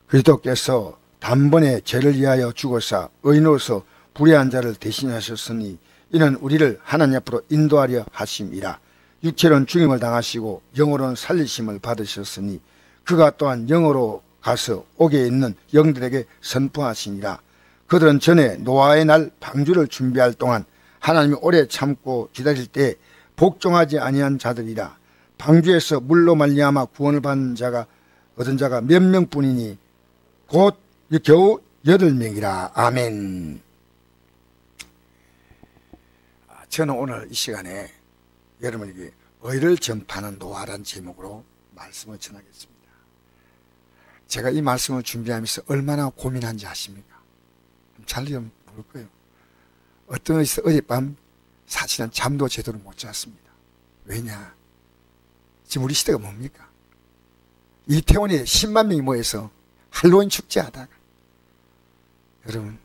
그리스도께서 단번에 죄를 위하여 죽으사 의인으로서 불의한 자를 대신하셨으니 이는 우리를 하나님 앞으로 인도하려 하심이라. 육체로는 죽임을 당하시고 영으로는 살리심을 받으셨으니 그가 또한 영으로 가서 옥에 있는 영들에게 선포하시니라. 그들은 전에 노아의 날 방주를 준비할 동안 하나님이 오래 참고 기다릴 때 복종하지 아니한 자들이라. 방주에서 물로 말미암아 구원을 얻은 자가 몇 명뿐이니 곧 겨우 8명이라. 아멘. 저는 오늘 이 시간에 여러분에게 의를 전파하는 노아라는 제목으로 말씀을 전하겠습니다. 제가 이 말씀을 준비하면서 얼마나 고민한지 아십니까? 잘 좀 모를 거예요. 어떤 것이 어젯밤 사실은 잠도 제대로 못 잤습니다. 왜냐? 지금 우리 시대가 뭡니까? 이태원에 10만 명이 모여서 할로윈 축제하다가 여러분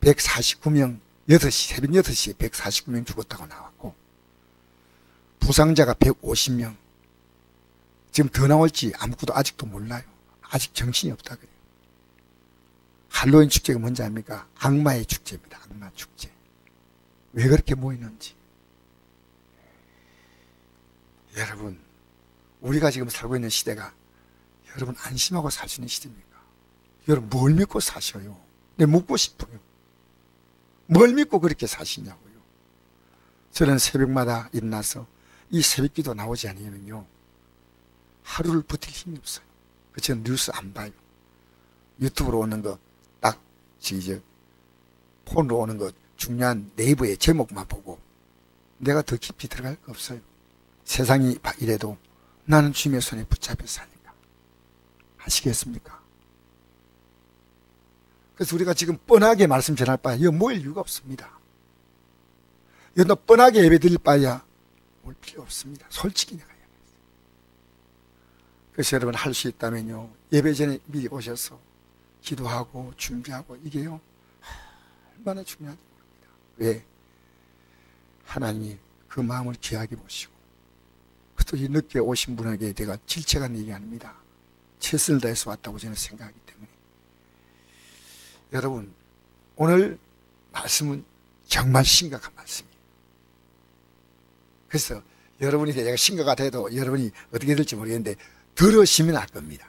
149명 6시, 새벽 8시에 149명 죽었다고 나왔고 부상자가 150명. 지금 더 나올지 아무것도 아직도 몰라요. 아직 정신이 없다 그래요. 할로윈 축제가 뭔지 압니까? 악마의 축제입니다. 악마 축제. 왜 그렇게 모이는지. 여러분, 우리가 지금 살고 있는 시대가 여러분 안심하고 살 수 있는 시대입니까? 여러분 뭘 믿고 사셔요? 내 묻고 싶어요. 뭘 믿고 그렇게 사시냐고요. 저는 새벽마다 일어나서 이 새벽기도 나오지 않으면요 하루를 버틸 힘이 없어요. 저는 뉴스 안 봐요. 유튜브로 오는 거 딱 폰으로 오는 거 중요한 네이버의 제목만 보고 내가 더 깊이 들어갈 거 없어요. 세상이 이래도 나는 주님의 손에 붙잡혀 사니까. 아시겠습니까? 그래서 우리가 지금 뻔하게 말씀 전할 바에 이거 모일 이유가 없습니다. 이거 뻔하게 예배 드릴 바에야 올 필요 없습니다. 솔직히 내가 얘기했어요. 그래서 여러분 할 수 있다면요 예배 전에 미리 오셔서 기도하고 준비하고 이게요 얼마나 중요한지 모릅니다. 왜? 하나님이 그 마음을 귀하게 보시고 또 이 늦게 오신 분에게 내가 질책한 얘기 아닙니다. 최선을 다해서 왔다고 저는 생각하기 때문에 여러분 오늘 말씀은 정말 심각한 말씀이에요. 그래서 여러분이 내가 심각하다해도 여러분이 어떻게 될지 모르겠는데 들으시면 알 겁니다.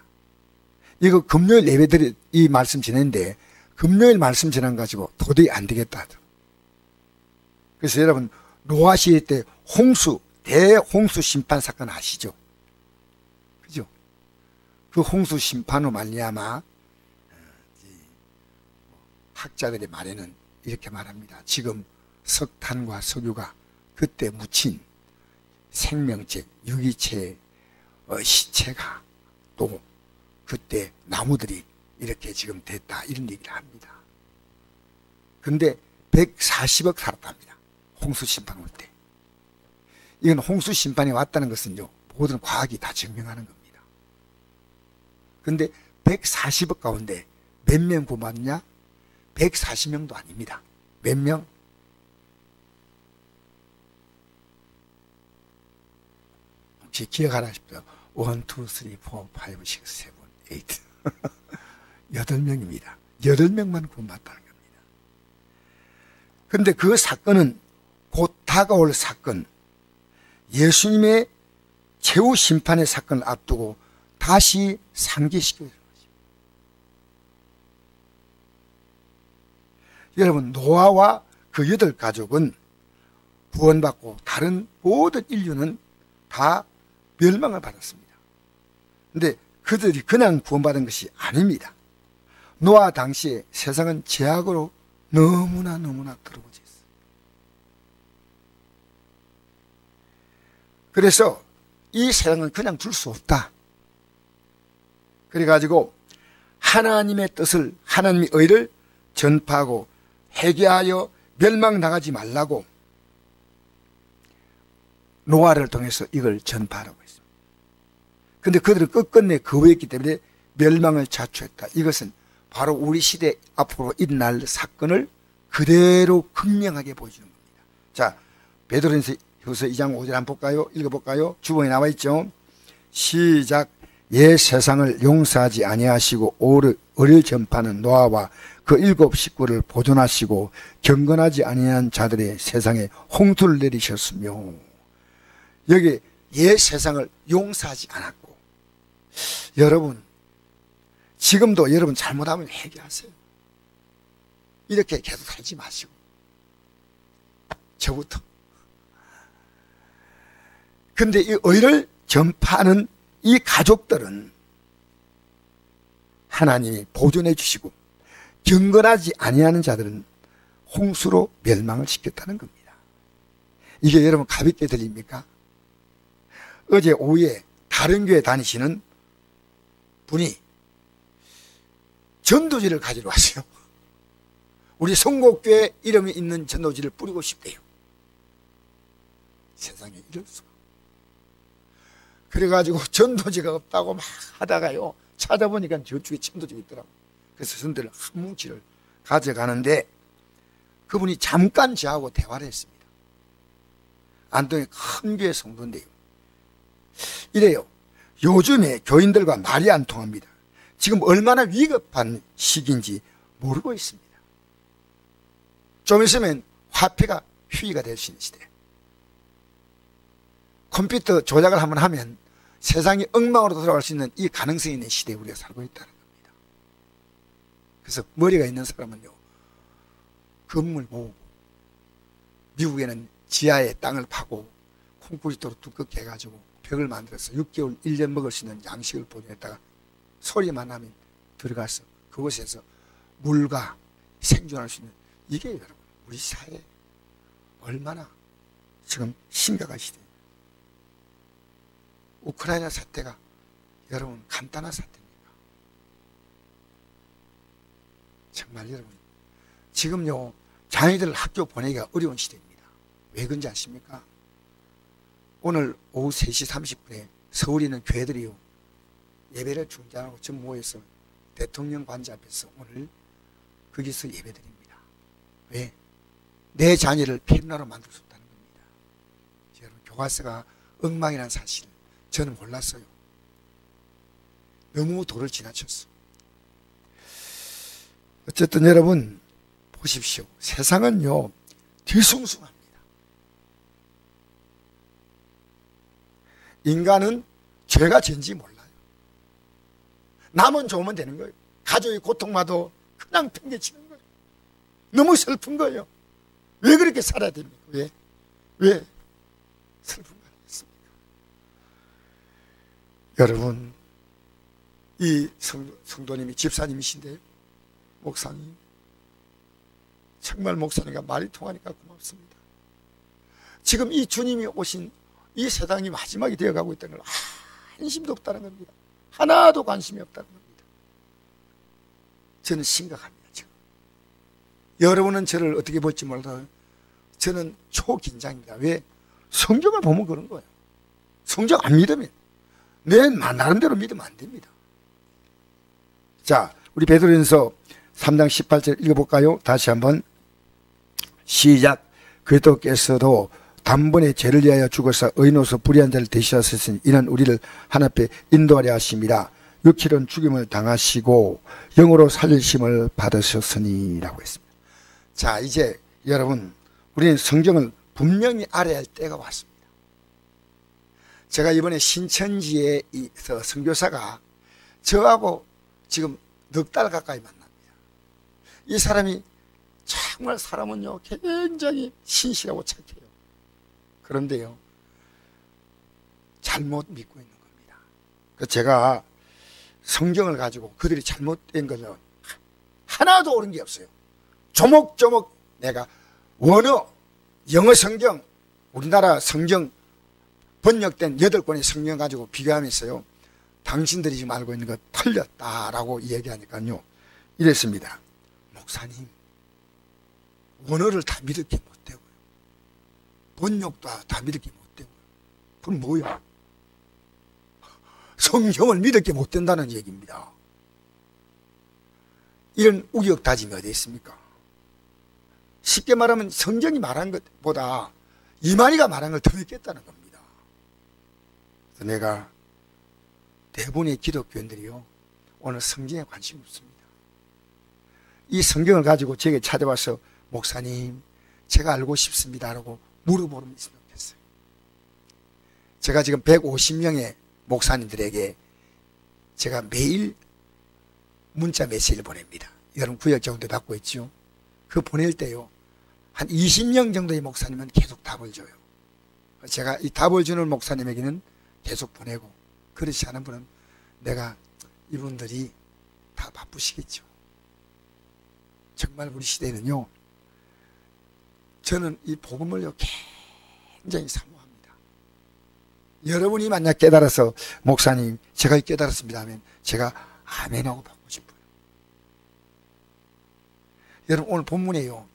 이거 금요일 예배들이 이 말씀 전했는데 금요일 말씀 전한 가지고 도저히 안 되겠다 하더라고요. 그래서 여러분 노아 시대 때 대홍수 심판 사건 아시죠? 그죠? 그 홍수 심판으로 말미암아 학자들의 말에는 이렇게 말합니다. 지금 석탄과 석유가 그때 묻힌 생명체, 유기체의 시체가 또 그때 나무들이 이렇게 지금 됐다 이런 얘기를 합니다. 근데 140억 살았답니다. 홍수 심판 올 때. 이건 홍수 심판이 왔다는 것은요 모든 과학이 다 증명하는 겁니다. 근데 140억 가운데 몇 명 구원받냐? 140명도 아닙니다. 몇 명? 혹시 기억하나 싶어요? 1, 2, 3, 4, 5, 6, 7, 8 8명입니다. 8명만 구원받다는 겁니다. 그런데 그 사건은 곧 다가올 사건, 예수님의 최후 심판의 사건을 앞두고 다시 상기시켜야 되는 것입니다. 여러분 노아와 그 8가족은 구원받고 다른 모든 인류는 다 멸망을 받았습니다. 그런데 그들이 그냥 구원받은 것이 아닙니다. 노아 당시에 세상은 죄악으로 너무나 더러워져 있어요. 그래서 이 세상은 그냥 둘 수 없다. 그래가지고 하나님의 뜻을, 하나님의 의를 전파하고 회개하여 멸망당하지 말라고 노아를 통해서 이걸 전파하라고 했습니다. 그런데 그들은 끝끝내 거부했기 때문에 멸망을 자초했다. 이것은 바로 우리 시대 앞으로 일어날 사건을 그대로 극명하게 보여주는 겁니다. 자, 베드로전서 2장 5절 한번 볼까요? 읽어볼까요? 주번에 나와 있죠. 시작. 옛 세상을 용서하지 아니하시고 의를 전파하는 노아와 그 7 식구를 보존하시고 경건하지 아니한 자들의 세상에 홍수를 내리셨으며, 여기 옛 세상을 용서하지 않았고, 여러분 지금도 여러분 잘못하면 회개하세요. 이렇게 계속 살지 마시고 저부터. 근데 이 의를 전파하는 이 가족들은 하나님이 보존해 주시고, 경건하지 아니하는 자들은 홍수로 멸망을 시켰다는 겁니다. 이게 여러분 가볍게 들립니까? 어제 오후에 다른 교회 다니시는 분이 전도지를 가지러 왔어요. 우리 성곡교회 이름이 있는 전도지를 뿌리고 싶대요. 세상에 이럴 수가. 그래가지고 전도지가 없다고 막 하다가요, 찾아보니까 저쪽에 전도지가 있더라고요. 그래서 전도를 한 뭉치를 가져가는데, 그분이 잠깐 저하고 대화를 했습니다. 안동의 큰 교회 성도인데요, 이래요. 요즘에 교인들과 말이 안 통합니다. 지금 얼마나 위급한 시기인지 모르고 있습니다. 좀 있으면 화폐가 휴의가 될 수 있는 시대. 컴퓨터 조작을 한번 하면 세상이 엉망으로 돌아갈 수 있는 이 가능성이 있는 시대에 우리가 살고 있다는 겁니다. 그래서 머리가 있는 사람은요, 건물 모으고, 미국에는 지하에 땅을 파고 콘크리트로 두껍게 해가지고 벽을 만들어서 6개월, 1년 먹을 수 있는 양식을 보존했다가 소리만 나면 들어가서 그곳에서 물과 생존할 수 있는, 이게 여러분 우리 사회에 얼마나 지금 심각한 시대입니다. 우크라이나 사태가 여러분 간단한 사태입니까? 정말 여러분 지금요 자녀들 학교 보내기가 어려운 시대입니다. 왜 그런지 아십니까? 오늘 오후 3시 30분에 서울에 있는 교회들이요, 예배를 중단하고 전 모여서 대통령 관저 앞에서 오늘 거기서 예배드립니다. 왜? 내 자녀를 폐륜하로 만들 수 없다는 겁니다. 여러분 교과서가 엉망이라는 사실을 저는 몰랐어요. 너무 도를 지나쳤어. 어쨌든 여러분 보십시오. 세상은요 뒤숭숭합니다. 인간은 죄가 죄인지 몰라요. 남은 좋으면 되는 거예요. 가족이 고통받아도 그냥 팽개치는 거예요. 너무 슬픈 거예요. 왜 그렇게 살아야 됩니까? 왜 슬픈 거 아니겠습니까? 여러분, 이 성도님이 집사님이신데요, 목사님, 정말 목사님과 말이 통하니까 고맙습니다. 지금 이 주님이 오신 이 세상이 마지막이 되어가고 있다는 걸 한심도 없다는 겁니다. 하나도 관심이 없다는 겁니다. 저는 심각합니다. 지금 여러분은 저를 어떻게 볼지 몰라도 저는 초긴장입니다. 왜? 성경을 보면 그런 거예요. 성경 안 믿으면 내 나름대로 믿으면 안 됩니다. 자, 우리 베드로전서 3장 18절 읽어볼까요? 다시 한번 시작. 그리스도께서도 단번에 죄를 위하여 죽어서 의인으로서 불의한 자를 대신하셨으니 이는 우리를 하나님 앞에 인도하려 하심이라. 육체는 죽임을 당하시고 영으로 살리심을 받으셨으니 라고 했습니다. 자, 이제 여러분 우리는 성경을 분명히 알아야 할 때가 왔습니다. 제가 이번에 신천지에서 선교사가 저하고 지금 넉 달 가까이 만납니다. 이 사람이 정말 사람은요 굉장히 신실하고 착해요. 그런데요 잘못 믿고 있는 겁니다. 그래서 제가 성경을 가지고 그들이 잘못된 것은 하나도 옳은 게 없어요. 조목조목 내가 원어 영어 성경, 우리나라 성경 번역된 8권의 성경 가지고 비교하면서요 당신들이 지금 알고 있는 거 틀렸다라고 얘기하니까요 이랬습니다. 목사님, 원어를 다 믿을게 못되고요, 번역도 다 믿을게 못되고요, 그럼 뭐야? 성경을 믿을게 못된다는 얘기입니다. 이런 우격다짐이 어디 있습니까? 쉽게 말하면 성경이 말한 것보다 이만희가 말한 걸 더 믿겠다는 겁니다. 그래서 내가 대부분의 기독교인들이요, 오늘 성경에 관심이 없습니다. 이 성경을 가지고 제게 찾아와서 목사님, 제가 알고 싶습니다라고 물어보는 분이 있으면 좋겠어요. 제가 지금 150명의 목사님들에게 제가 매일 문자 메시지를 보냅니다. 여러분 구역 정도 받고 있죠. 그 보낼 때요, 한 20명 정도의 목사님은 계속 답을 줘요. 제가 이 답을 주는 목사님에게는 계속 보내고, 그렇지 않은 분은 내가 이분들이 다 바쁘시겠죠. 정말 우리 시대는요, 저는 이 복음을요 굉장히 사모합니다. 여러분이 만약 깨달아서 목사님 제가 깨달았습니다 하면 제가 아멘하고 받고 싶어요. 여러분 오늘 본문에요,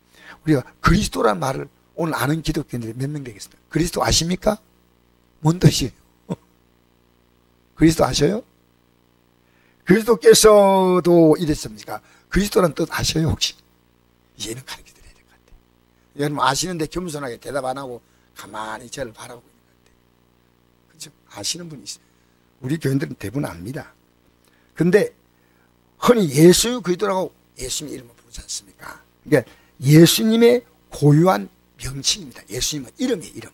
우리가 그리스도란 말을 오늘 아는 기독교인들이 몇 명 되겠습니까? 그리스도 아십니까? 뭔 뜻이에요? 그리스도 아셔요? 그리스도께서도 이랬습니까? 그리스도란 뜻 아셔요 혹시? 이제는 가르쳐 드려야 될 것 같아요. 여러분 아시는데 겸손하게 대답 안 하고 가만히 저를 바라보고 있는 것 같아요. 그렇죠? 아시는 분이 있어요. 우리 교인들은 대부분 압니다. 근데 흔히 예수 그리스도라고 예수님 이름을 부르지 않습니까? 그러니까 예수님의 고유한 명칭입니다. 예수님은 이름이에요, 이름.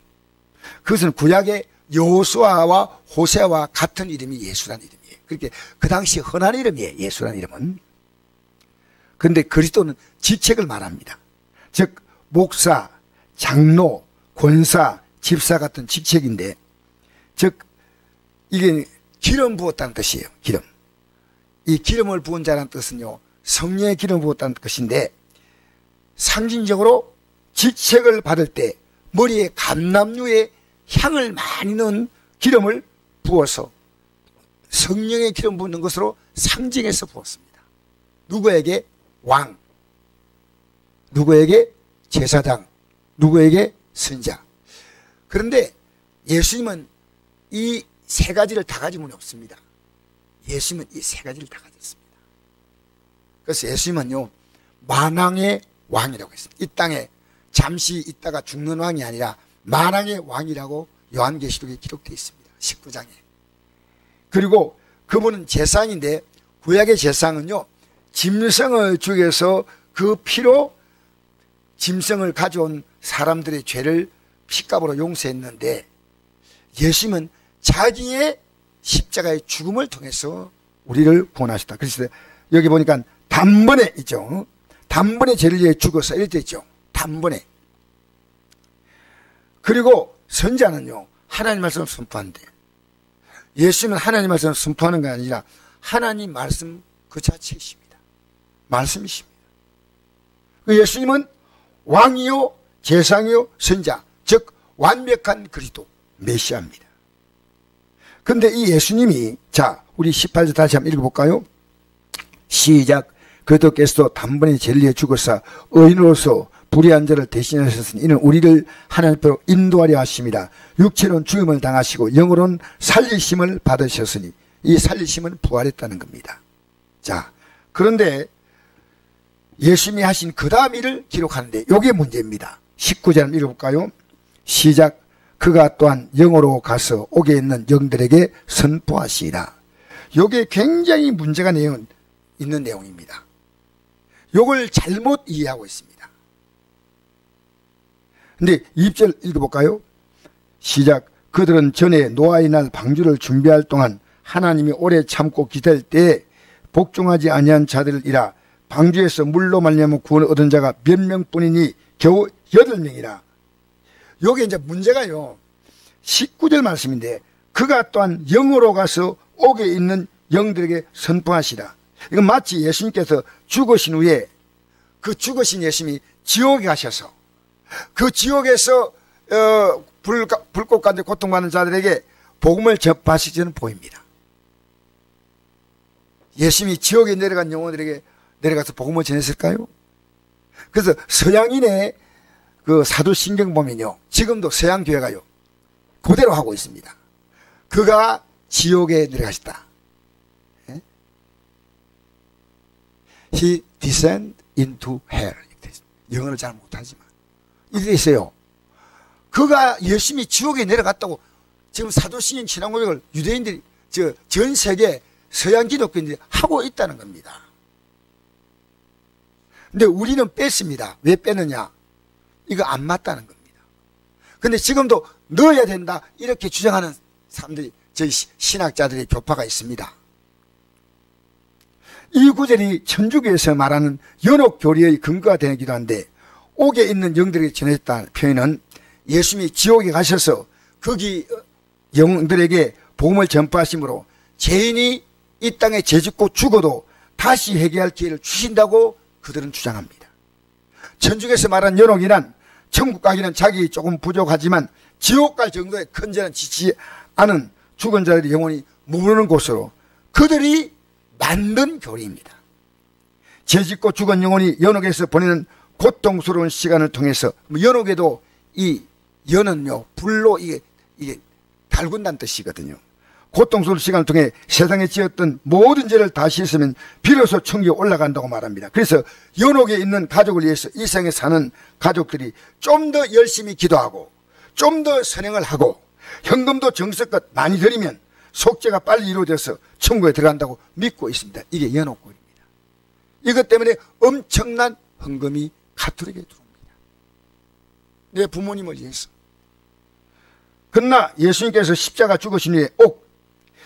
그것은 구약의 여호수아와 호세아와 같은 이름이 예수라는 이름이에요. 그렇게 그 당시 흔한 이름이에요, 예수라는 이름은. 그런데 그리스도는 직책을 말합니다. 즉 목사, 장로, 권사, 집사 같은 직책인데, 즉 이게 기름 부었다는 뜻이에요. 기름. 이 기름을 부은 자라는 뜻은요, 성령의 기름 부었다는 뜻인데, 상징적으로 직책을 받을 때 머리에 감람류의 향을 많이 넣은 기름을 부어서 성령의 기름 붓는 것으로 상징해서 부었습니다. 누구에게? 왕, 누구에게? 제사장, 누구에게? 선자. 그런데 예수님은 이 세 가지를 다 가진 분이 없습니다. 예수님은 이 세 가지를 다 가졌습니다. 그래서 예수님은요, 만왕의 왕이라고 했습니다. 이 땅에 잠시 있다가 죽는 왕이 아니라 만왕의 왕이라고 요한계시록에 기록되어 있습니다. 19장에. 그리고 그분은 제사장인데, 구약의 제사장은요, 짐승을 죽여서 그 피로 짐승을 가져온 사람들의 죄를 피값으로 용서했는데, 예수님은 자기의 십자가의 죽음을 통해서 우리를 구원하셨다. 그래서 여기 보니까 단번에 있죠. 단번에 죄를 위해 죽어서 이렇게 있죠. 단번에. 그리고 선자는요, 하나님 말씀을 선포한대. 예수님은 하나님 말씀을 선포하는 게 아니라 하나님 말씀 그 자체이십니다. 말씀이십니다. 예수님은 왕이요, 제사장이요, 선자, 즉 완벽한 그리스도, 메시아입니다. 근데 이 예수님이, 자, 우리 18절 다시 한번 읽어볼까요? 시작. 그리스도께서 단번에 죄를 위해 죽어서 의인으로서 불의한 자를 대신하셨으니 이는 우리를 하나님께로 인도하려 하심이라. 육체로는 죽음을 당하시고 영으로는 살리심을 받으셨으니, 이 살리심은 부활했다는 겁니다. 자, 그런데 예수님이 하신 그 다음 일을 기록하는데 이게 문제입니다. 19절 한번 읽어볼까요? 시작. 그가 또한 영으로 가서 옥에 있는 영들에게 선포하시리라. 이게 굉장히 문제가 있는 내용입니다. 이걸 잘못 이해하고 있습니다. 근데 2절 읽어볼까요? 시작. 그들은 전에 노아의 날 방주를 준비할 동안 하나님이 오래 참고 기다릴 때에 복종하지 아니한 자들이라. 방주에서 물로 말미암아 구원을 얻은 자가 몇 명뿐이니 겨우 8명이라. 요게 이제 문제가요, 19절 말씀인데, 그가 또한 영으로 가서 옥에 있는 영들에게 선포하시라. 이건 마치 예수님께서 죽으신 후에 그 죽으신 예수님이 지옥에 가셔서 그 지옥에서 불꽃 가운데 고통받는 자들에게 복음을 접하시기는 보입니다. 예수님이 지옥에 내려간 영혼들에게 내려가서 복음을 전했을까요? 그래서 서양인의 그 사도신경 보면요, 지금도 서양 교회가요 그대로 하고 있습니다. 그가 지옥에 내려가셨다. He descended into hell. 영어를 잘 못하지만 이렇게 있어요. 그가 열심히 지옥에 내려갔다고 지금 사도신경 신앙고백을 유대인들이 전 세계 서양 기독교인들이 하고 있다는 겁니다. 근데 우리는 뺐습니다. 왜 빼느냐? 이거 안 맞다는 겁니다. 근데 지금도 넣어야 된다 이렇게 주장하는 사람들이, 저희 신학자들의 교파가 있습니다. 이 구절이 천주교에서 말하는 연옥교리의 근거가 되기도 한데, 옥에 있는 영들에게 전했다는 표현은 예수님이 지옥에 가셔서 거기 영들에게 복음을 전파하심으로 죄인이 이 땅에 죄짓고 죽어도 다시 회개할 기회를 주신다고 그들은 주장합니다. 천주교에서 말하는 연옥이란 천국 가기는 자기 조금 부족하지만 지옥 갈 정도의 큰 죄는 지지 않은 죽은 자들의 영혼이 머무르는 곳으로 그들이 만든 교리입니다. 죄짓고 죽은 영혼이 연옥에서 보내는 고통스러운 시간을 통해서, 연옥에도 이 연은요 불로 이게 달군다는 뜻이거든요. 고통스러운 시간을 통해 세상에 지었던 모든 죄를 다 씻으면 비로소 천국에 올라간다고 말합니다. 그래서 연옥에 있는 가족을 위해서 이 세상에 사는 가족들이 좀 더 열심히 기도하고 좀 더 선행을 하고 현금도 정성껏 많이 드리면 속죄가 빨리 이루어져서 천국에 들어간다고 믿고 있습니다. 이게 연옥골입니다. 이것 때문에 엄청난 헌금이 가톨릭에 들어옵니다. 내 부모님을 위해서. 그러나 예수님께서 십자가 죽으신 후에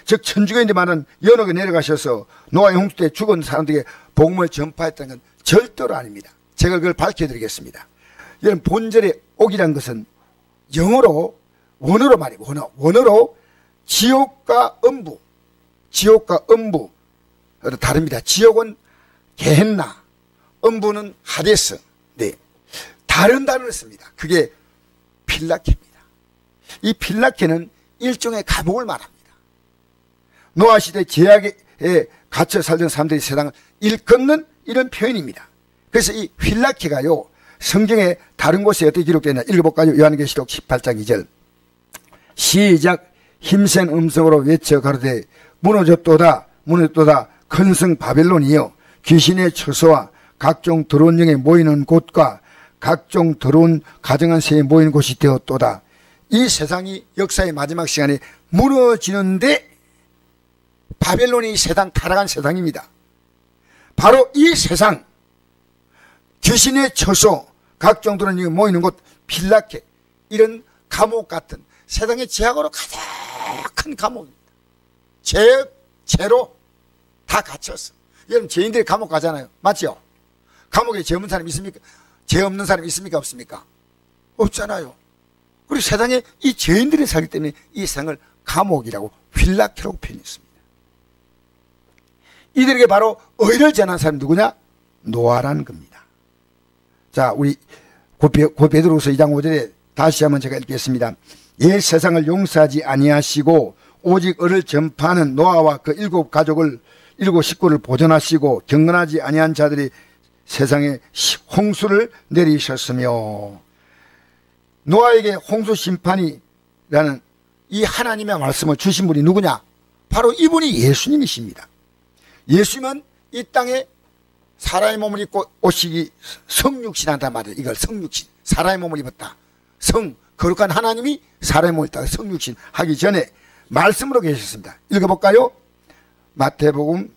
즉 천주교인들 말은 연옥에 내려가셔서 노아의 홍수 때 죽은 사람들에게 복음을 전파했다는 건 절대로 아닙니다. 제가 그걸 밝혀드리겠습니다. 여러분, 본절의 옥이란 것은 영어로 원어로 말이에요. 원어로 지옥과 음부 다릅니다. 지옥은 게헨나, 음부는 하데스. 네, 다른 단어를 씁니다. 그게 필라케입니다. 이 필라케는 일종의 감옥을 말합니다. 노아 시대 제약에 갇혀 살던 사람들이 세상을 일컫는 이런 표현입니다. 그래서 이 필라케가요 성경에 다른 곳에 어떻게 기록되냐 읽어볼까요? 요한계시록 18장 2절 시작. 힘센 음성으로 외쳐 가로되 무너졌도다 큰 성 바벨론이여 귀신의 처소와 각종 더러운 영에 모이는 곳과 각종 더러운 가증한 새에 모이는 곳이 되었도다. 이 세상이 역사의 마지막 시간에 무너지는데 바벨론이 세상 타락한 세상입니다. 바로 이 세상, 귀신의 처소, 각종 더러운 영에 모이는 곳 필라케, 이런 감옥 같은 세상의 죄악으로 가장 큰 감옥입니다. 죄로 다 갇혔어. 여러분, 죄인들이 감옥 가잖아요. 맞죠? 감옥에 죄 없는 사람 있습니까? 죄 없는 사람 있습니까? 없습니까? 없잖아요. 그리고 세상에 이 죄인들이 살기 때문에 이 세상을 감옥이라고 필라케라고 표현했습니다. 이들에게 바로 의를 전한 사람이 누구냐? 노아라는 겁니다. 자, 우리 베드로후서 2장 5절에 다시 한번 제가 읽겠습니다. 옛 세상을 용서하지 아니하시고 오직 의를 전파하는 노아와 그 일곱 식구를 보존하시고 경건하지 아니한 자들이 세상에 홍수를 내리셨으며, 노아에게 홍수 심판이라는 이 하나님의 말씀을 주신 분이 누구냐? 바로 이분이 예수님이십니다. 예수님은 이 땅에 사람의 몸을 입고 오시기 성육신한단 말이에요. 이걸 성육신, 사람의 몸을 입었다. 거룩한 하나님이 사람의 몸을 입다 성육신 하기 전에 말씀으로 계셨습니다. 읽어볼까요? 마태복음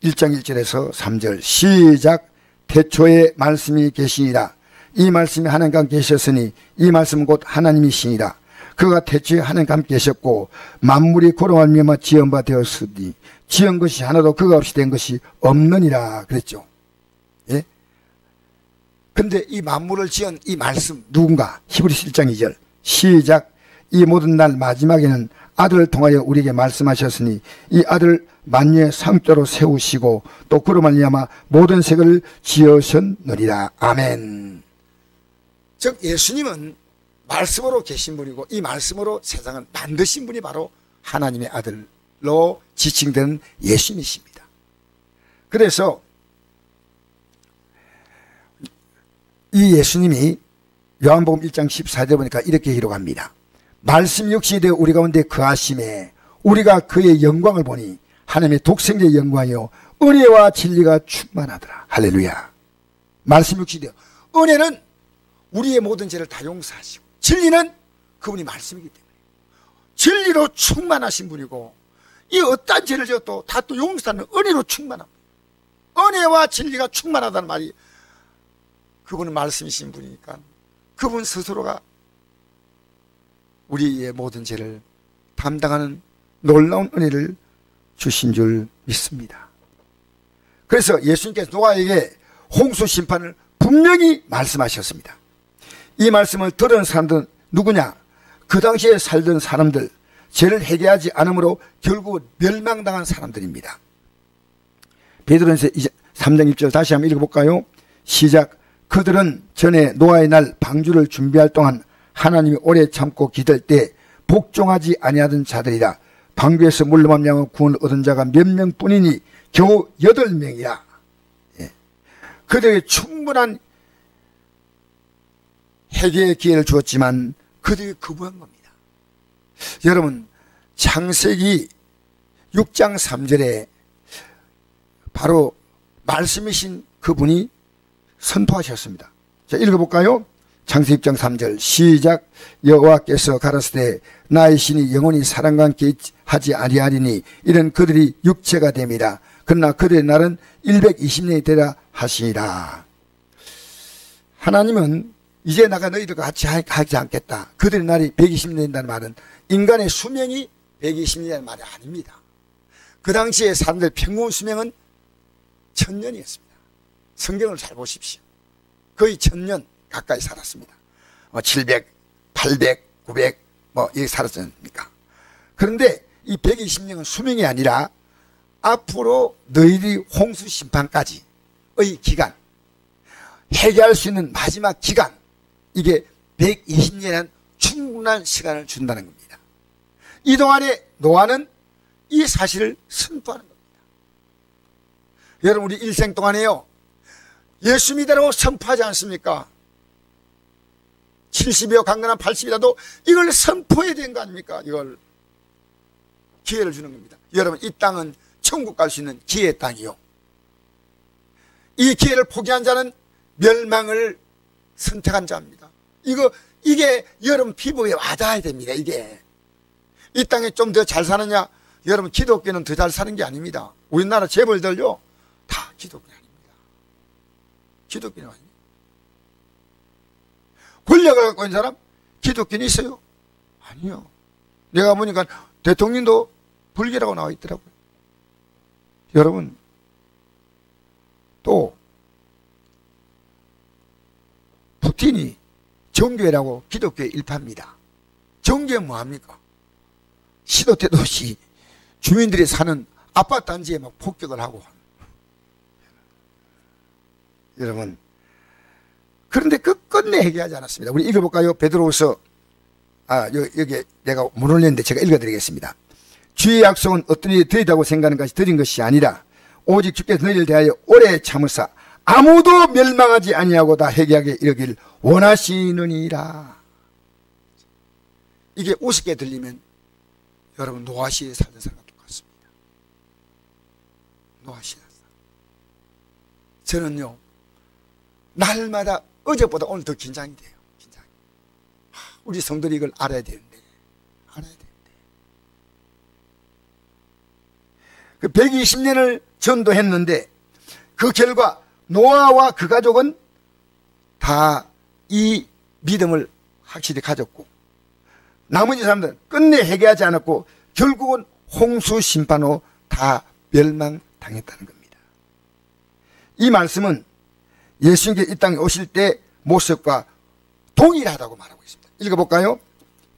1장 1절에서 3절 시작. 태초에 말씀이 계시니라. 이 말씀이 하나님과 함께 계셨으니 이 말씀은 곧 하나님이시니라. 그가 태초에 하나님과 함께 계셨고 만물이 그로 말미암아 지은 바 되었으니 지은 것이 하나도 그가 없이 된 것이 없느니라 그랬죠. 예? 근데 이 만물을 지은 이 말씀 누군가? 히브리서 1장 2절 시작. 이 모든 날 마지막에는 아들을 통하여 우리에게 말씀하셨으니 이 아들 만유의 상자로 세우시고 또 그로 말미암아 모든 세계를 지으셨느니라. 아멘. 즉 예수님은 말씀으로 계신 분이고 이 말씀으로 세상을 만드신 분이 바로 하나님의 아들로 지칭되는 예수님이십니다. 그래서 이 예수님이 요한복음 1장 14절 보니까 이렇게 기록합니다. 말씀이 육신이 되어 우리 가운데 거하심에 우리가 그의 영광을 보니 하나님의 독생자의 영광이요 은혜와 진리가 충만하더라. 할렐루야. 말씀이 육신이 되어, 은혜는 우리의 모든 죄를 다 용서하시고 진리는 그분이 말씀이기 때문에 진리로 충만하신 분이고 이 어떠한 죄를 지어도 다 또 용서하는 은혜로 충만합니다. 은혜와 진리가 충만하다는 말이 그분은 말씀이신 분이니까 그분 스스로가 우리의 모든 죄를 담당하는 놀라운 은혜를 주신 줄 믿습니다. 그래서 예수님께서 노아에게 홍수 심판을 분명히 말씀하셨습니다. 이 말씀을 들은 사람들은 누구냐? 그 당시에 살던 사람들, 죄를 회개하지 않으므로 결국 멸망당한 사람들입니다. 베드로전서 3장 1절 다시 한번 읽어볼까요? 시작. 그들은 전에 노아의 날 방주를 준비할 동안 하나님이 오래 참고 기다릴 때 복종하지 아니하던 자들이라. 방주에서 물로 말미암아 구원을 얻은 자가 몇 명뿐이니 겨우 8명이라. 예. 그들에게 충분한 회개의 기회를 주었지만 그들이 거부한 겁니다. 여러분, 창세기 6장 3절에 바로 말씀이신 그분이 선포하셨습니다. 자, 읽어볼까요? 창세기 6장 3절 시작. 여호와께서 가라사대 나의 신이 영원히 사람과 함께 하지 아니하리니 이는 그들이 육체가 됨이라. 그러나 그들의 날은 120년이 되라 하시니라. 하나님은 이제 나가 너희들과 같이 하지 않겠다. 그들의 날이 120년 된다는 말은 인간의 수명이 120년이라는 말이 아닙니다. 그 당시에 사람들의 평균 수명은 1000년이었습니다. 성경을 잘 보십시오. 거의 1000년 가까이 살았습니다. 700, 800, 900 이렇게 살았으니까. 그런데 이 120년은 수명이 아니라 앞으로 너희들이 홍수 심판까지의 기간, 회개할 수 있는 마지막 기간, 이게 120년이라는 충분한 시간을 준다는 겁니다. 이 동안에 노아는 이 사실을 선포하는 겁니다. 여러분, 우리 일생 동안에요, 예수 믿으라고 선포하지 않습니까? 70이요 강건한 80이라도 이걸 선포해야 되는 거 아닙니까? 이걸 기회를 주는 겁니다. 여러분, 이 땅은 천국 갈 수 있는 기회의 땅이요, 이 기회를 포기한 자는 멸망을 선택한 자입니다. 이게 여러분 피부에 와닿아야 됩니다. 이게 이 땅에 좀 더 잘 사느냐? 여러분, 기독교는 더 잘 사는 게 아닙니다. 우리나라 재벌들요 다 기독교 아닙니다. 기독교는 아닙니다. 권력을 갖고 있는 사람 기독교는 있어요? 아니요. 내가 보니까 대통령도 불교라고 나와 있더라고요. 여러분, 또 푸틴이 정교회라고 기독교의 일파입니다. 정교회는 뭐합니까? 시도 때도 없이 주민들이 사는 아파트 단지에 막 폭격을 하고. 여러분, 그런데 끝끝내 회개하지 않았습니다. 우리 읽어볼까요? 베드로후서, 여기 내가 못 올렸는데 제가 읽어드리겠습니다. 주의 약속은 어떤 일이 드리다고 생각하는 것이 드린 것이 아니라 오직 주께서 너희를 대하여 오래 참으사 아무도 멸망하지 아니하고 다 회개하게 이르기를 원하시느니라. 이게 우습게 들리면 여러분, 노아시에 살던 사람과 똑같습니다. 노아시에 살던. 저는요, 날마다 어제보다 오늘 더 긴장이 돼요. 긴장이. 우리 성도들이 이걸 알아야 되는데. 그 120년을 전도했는데 그 결과 노아와 그 가족은 다 이 믿음을 확실히 가졌고, 나머지 사람들은 끝내 회개하지 않았고 결국은 홍수 심판으로 다 멸망당했다는 겁니다. 이 말씀은 예수님께 이 땅에 오실 때 모습과 동일하다고 말하고 있습니다. 읽어볼까요?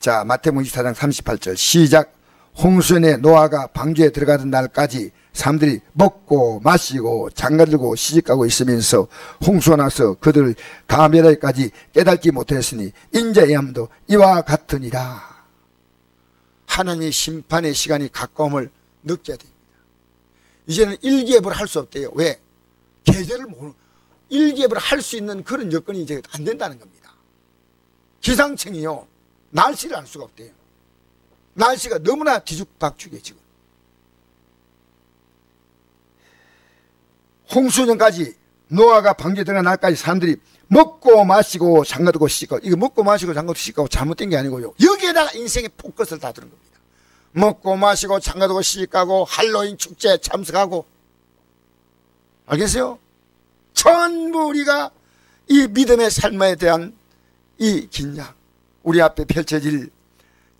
자, 마태복음 24장 38절 시작. 홍수에 노아가 방주에 들어가던 날까지 사람들이 먹고 마시고 장가들고 시집가고 있으면서 홍수가 나서 그들을 가멸하기까지 깨닫지 못했으니 인자의 함도 이와 같으니라. 하나님의 심판의 시간이 가까움을 느껴야 됩니다. 이제는 일기예보를 할 수 없대요. 왜? 계절을 모르는, 일기예보를 할 수 있는 그런 여건이 이제 안 된다는 겁니다. 기상청이요, 날씨를 알 수가 없대요. 날씨가 너무나 뒤죽박죽이에요. 지금 홍수 전까지 노아가 방주에 들어간 날까지 사람들이 먹고 마시고 장가들고 시집가고, 이거 먹고 마시고 장가들고 시집가고 잘못된 게 아니고요, 여기에다가 인생의 포커스를 다 두는 겁니다. 먹고 마시고 장가가고 시집가고 할로윈 축제 참석하고, 알겠어요? 전부 우리가 이 믿음의 삶에 대한 이 긴장, 우리 앞에 펼쳐질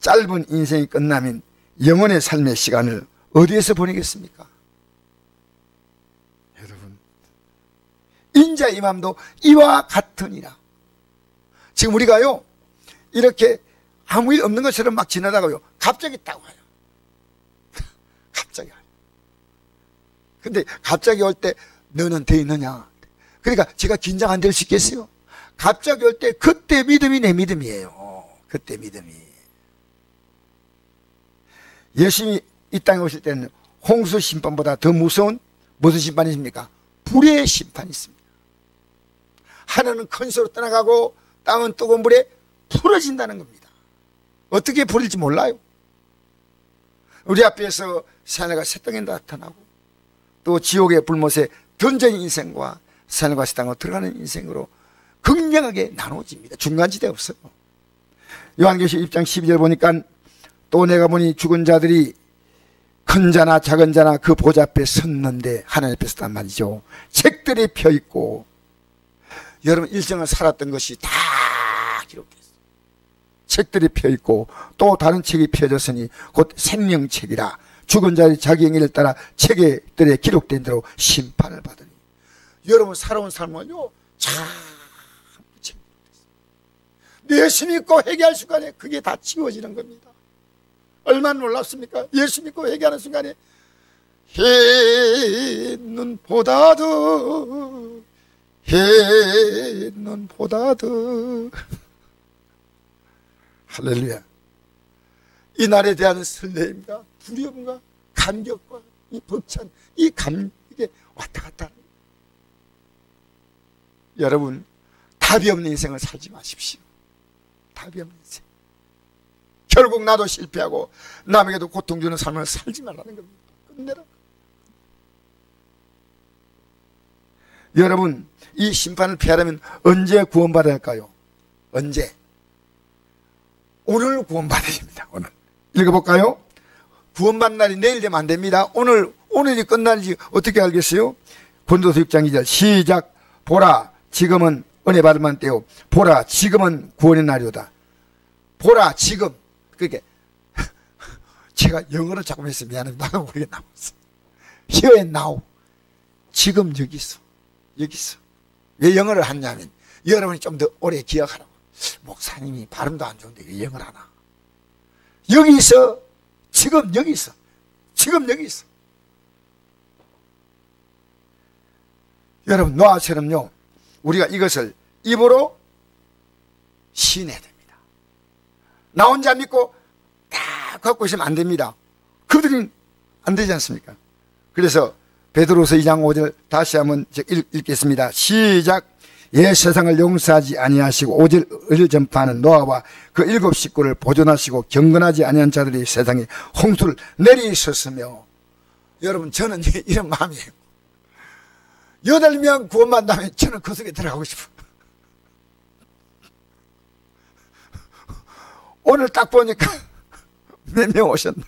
짧은 인생이 끝나면 영혼의 삶의 시간을 어디에서 보내겠습니까? 여러분, 인자 이맘도 이와 같으니라. 지금 우리가요, 이렇게 아무 일 없는 것처럼 막 지나다가요, 갑자기 딱 와요. 갑자기 와요. 근데 갑자기 올 때 너는 돼 있느냐? 그러니까 제가 긴장 안 될 수 있겠어요? 갑자기 올 때 그때 믿음이 내 믿음이에요. 그때 믿음이. 예수님이 이 땅에 오실 때는 홍수 심판보다 더 무서운 무슨 심판이 있습니까? 불의 심판이 있습니다. 하늘은 큰 소로 떠나가고 땅은 뜨거운 물에 풀어진다는 겁니다. 어떻게 풀릴지 몰라요. 우리 앞에서 새하늘과 새 땅이 나타나고, 또 지옥의 불못에 던져진 인생과 새하늘과 새 땅으로 들어가는 인생으로 극명하게 나눠집니다. 중간지대 없어요. 요한계시록 1장 12절 보니까, 또 내가 보니 죽은 자들이 큰 자나 작은 자나 그 보좌 앞에 섰는데, 하나님 앞에 섰단 말이죠. 책들이 펴있고, 여러분 일생을 살았던 것이 다 기록됐어요. 책들이 펴있고, 또 다른 책이 펴졌으니 곧 생명책이라. 죽은 자들이 자기 행위를 따라 책들에 기록된 대로 심판을 받으니. 여러분 살아온 삶은요, 참 예수 믿고 회개할 순간에 그게 다 지워지는 겁니다. 얼마나 놀랍습니까? 예수 믿고 회개하는 순간에 흰 눈보다도 할렐루야. 이 날에 대한 설렘과 두려움과 감격과 이 벅찬 이 감격에 왔다 갔다 하는, 여러분 답이 없는 인생을 살지 마십시오. 답이 없는 인생. 결국 나도 실패하고 남에게도 고통 주는 삶을 살지 말라는 겁니다. 끝내라. 여러분 이 심판을 피하려면 언제 구원받아야 할까요? 언제? 오늘 구원받아야 됩니다. 오늘. 읽어볼까요? 구원받는 날이 내일 되면 안 됩니다. 오늘이 끝날지 어떻게 알겠어요? 고린도서 6장 2절 시작. 보라 지금은 은혜 받을 만한 때요, 보라 지금은 구원의 날이오다. 보라 지금. 그게 제가 영어로 자꾸 했어요. 미안합니다. 나도 모르게 나왔어. Here and now. 지금 여기 있어. 여기 있어. 왜 영어를 하냐면 여러분이 좀 더 오래 기억하라고. 목사님이 발음도 안 좋은데 왜 영어를 하나? 여기 있어. 지금 여기 있어. 지금 여기 있어. 여러분 노아처럼요, 우리가 이것을 입으로 시인해야 됩니다. 나 혼자 믿고 다 갖고 있으면 안 됩니다. 그들은 안 되지 않습니까? 그래서 베드로서 2장 5절 다시 한번 읽겠습니다. 시작. 옛 세상을 용서하지 아니하시고 오직 의를 전파하는 노아와 그 7 식구를 보존하시고 경건하지 아니한 자들이 세상에 홍수를 내리셨으며. 여러분 저는 이런 마음이에요. 8명 구원받다면 저는 그 속에 들어가고 싶어요. 오늘 딱 보니까 몇 명 오셨나?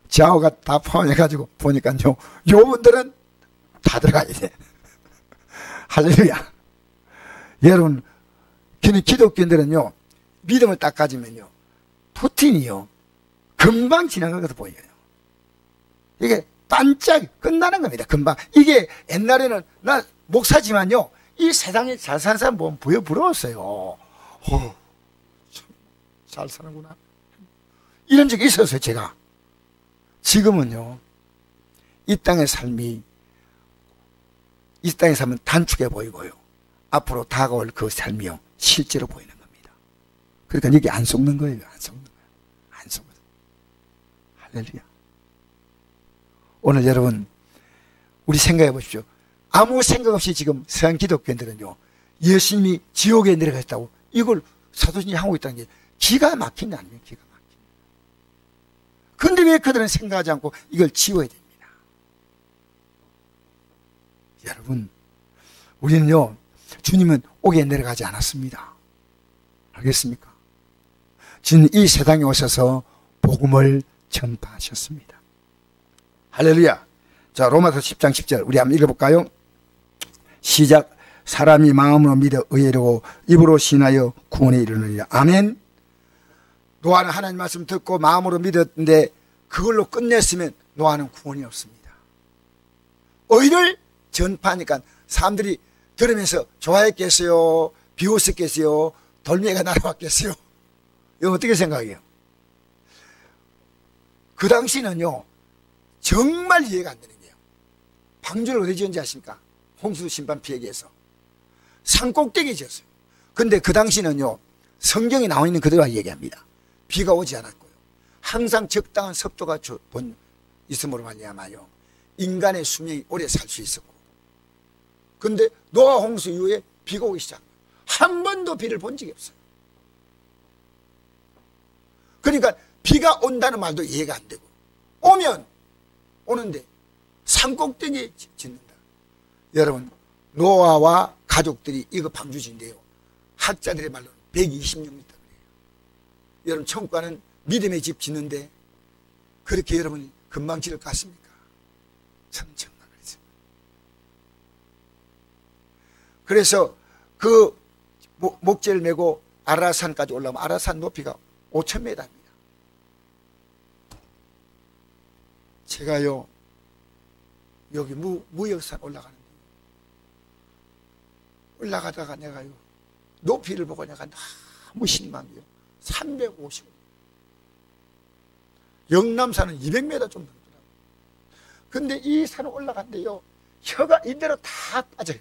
좌우가 다 포함해가지고 보니까요, 요 분들은 다 들어가야 돼. 할렐루야. 여러분, 기독교인들은요, 믿음을 딱 가지면요, 푸틴이요, 금방 지나간 것도 보여요. 이게 반짝 끝나는 겁니다. 금방. 이게 옛날에는 나 목사지만요, 이 세상에 잘 사는 사람 보면 부러웠어요. 잘 사는구나. 이런 적이 있었어요, 제가. 지금은요, 이 땅의 삶이, 이 땅의 삶은 단축해 보이고요, 앞으로 다가올 그 삶이요, 실제로 보이는 겁니다. 그러니까 여기 안 속는 거예요. 안 속는 거예요. 안 속는 거예요. 할렐루야. 오늘 여러분, 우리 생각해 보십시오. 아무 생각 없이 지금 서양 기독교인들은요, 예수님이 지옥에 내려가셨다고 이걸 사도신이 하고 있다는 게 기가 막힌 게 아니에요. 기가 막힌. 근데 왜 그들은 생각하지 않고 이걸 지워야 됩니다. 여러분, 우리는요, 주님은 옥에 내려가지 않았습니다. 알겠습니까? 주님 이 세상에 오셔서 복음을 전파하셨습니다. 할렐루야. 자, 로마서 10장 10절 우리 한번 읽어볼까요? 시작. 사람이 마음으로 믿어 의롭고 입으로 신하여 구원에 이르느니라. 아멘. 노아는 하나님 말씀 듣고 마음으로 믿었는데 그걸로 끝냈으면 노아는 구원이 없습니다. 의를 전파하니까 사람들이 들으면서 좋아했겠어요? 비웃었겠어요? 돌멩이가 날아왔겠어요? 이거 어떻게 생각해요? 그 당시는요 정말 이해가 안 되는 게요. 방주를 어디 지은지 아십니까? 홍수 심판 피해기에서 산꼭대기에 지었어요. 근데 그 당시는요 성경에 나와 있는 그대로 얘기합니다. 비가 오지 않았고요. 항상 적당한 습도가 있음으로 말미암아요 인간의 수명이 오래 살 수 있었고, 근데 노아 홍수 이후에 비가 오기 시작. 한 번도 비를 본 적이 없어요. 그러니까 비가 온다는 말도 이해가 안 되고, 오면 오는데 산꼭대기에 짓는다. 여러분, 노아와 가족들이 이거 방주지인데요 학자들의 말로는 120년이다 그래요. 여러분, 천국 가는 믿음의 집 짓는데 그렇게 여러분이 금방 지을 것 같습니까? 참 정말 그렇죠. 그래서 그 목재를 메고 아라산까지 올라오면 아라산 높이가 5,000m입니다. 제가요 여기 무역산 올라가는데 올라가다가 내가요 높이를 보고 내가 너무 실망이요. 350. 영남산은 200m 좀 넘더라고요. 근데 이 산을 올라간대요 혀가 이대로 다 빠져요.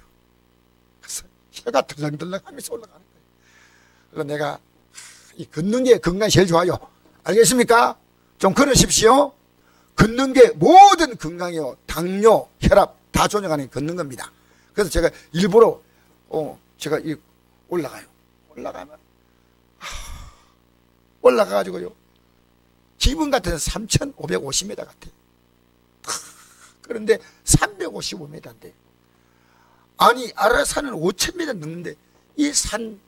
그래서 혀가 들렁들렁 하면서 올라가는 거예요. 그래서 내가 이 걷는 게 건강이 제일 좋아요. 알겠습니까? 좀 걸으십시오. 걷는 게 모든 건강이요 당뇨, 혈압 다 조절하는 걷는 겁니다. 그래서 제가 일부러 제가 올라가요. 올라가면 올라가가지고요 기분 같아서 3,550m 같아요. 그런데 355m인데 아니 아라산은 5,000m 넘는데 이 산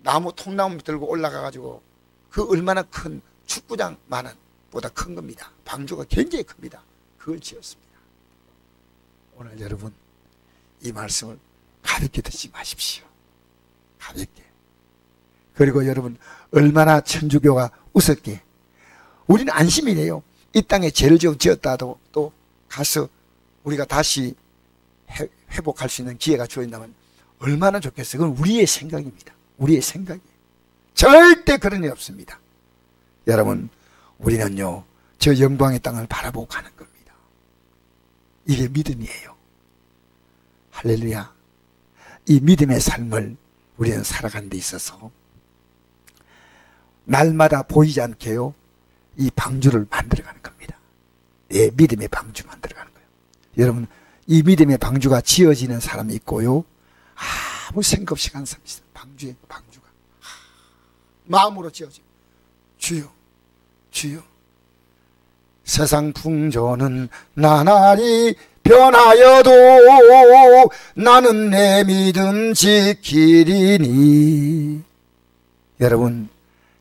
나무 통나무 들고 올라가가지고 그 얼마나 큰 축구장만한 보다 큰 겁니다. 방주가 굉장히 큽니다. 그걸 지었습니다. 오늘 여러분 이 말씀을 가볍게 듣지 마십시오. 가볍게. 그리고 여러분 얼마나 천주교가 웃었게. 우리는 안심이래요. 이 땅에 죄를 지었다도 또 가서 우리가 다시 회복할 수 있는 기회가 주어진다면 얼마나 좋겠어요. 그건 우리의 생각입니다. 우리의 생각이에요. 절대 그런 일 없습니다. 여러분 우리는요 저 영광의 땅을 바라보고 가는 겁니다. 이게 믿음이에요. 할렐루야. 이 믿음의 삶을 우리는 살아가는 데 있어서 날마다 보이지 않게요 이 방주를 만들어가는 겁니다. 내 믿음의 방주 만들어가는 거예요. 여러분 이 믿음의 방주가 지어지는 사람이 있고요 아무 생각 없이 가는 사람이 있어요. 방주가 마음으로 지어져요. 주여 주여 세상 풍조는 나날이 변하여도 나는 내 믿음 지키리니. 여러분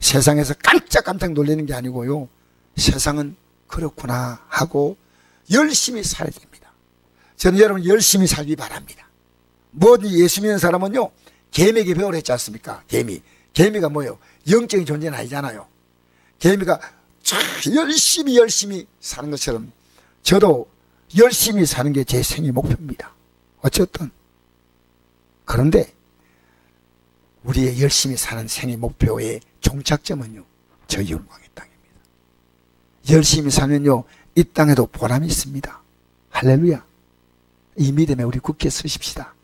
세상에서 깜짝깜짝 놀라는 게 아니고요 세상은 그렇구나 하고 열심히 살아야 됩니다. 저는 여러분 열심히 살기 바랍니다. 뭐든지 예수 믿는 사람은요 개미에게 배우라 했지 않습니까? 개미가 뭐예요? 영적인 존재는 아니잖아요. 개미가 열심히 사는 것처럼 저도 열심히 사는 게 제 생애 목표입니다. 어쨌든 그런데 우리의 열심히 사는 생애 목표의 종착점은요 저 영광의 땅입니다. 열심히 살면요 이 땅에도 보람이 있습니다. 할렐루야. 이 믿음에 우리 굳게 서십시다.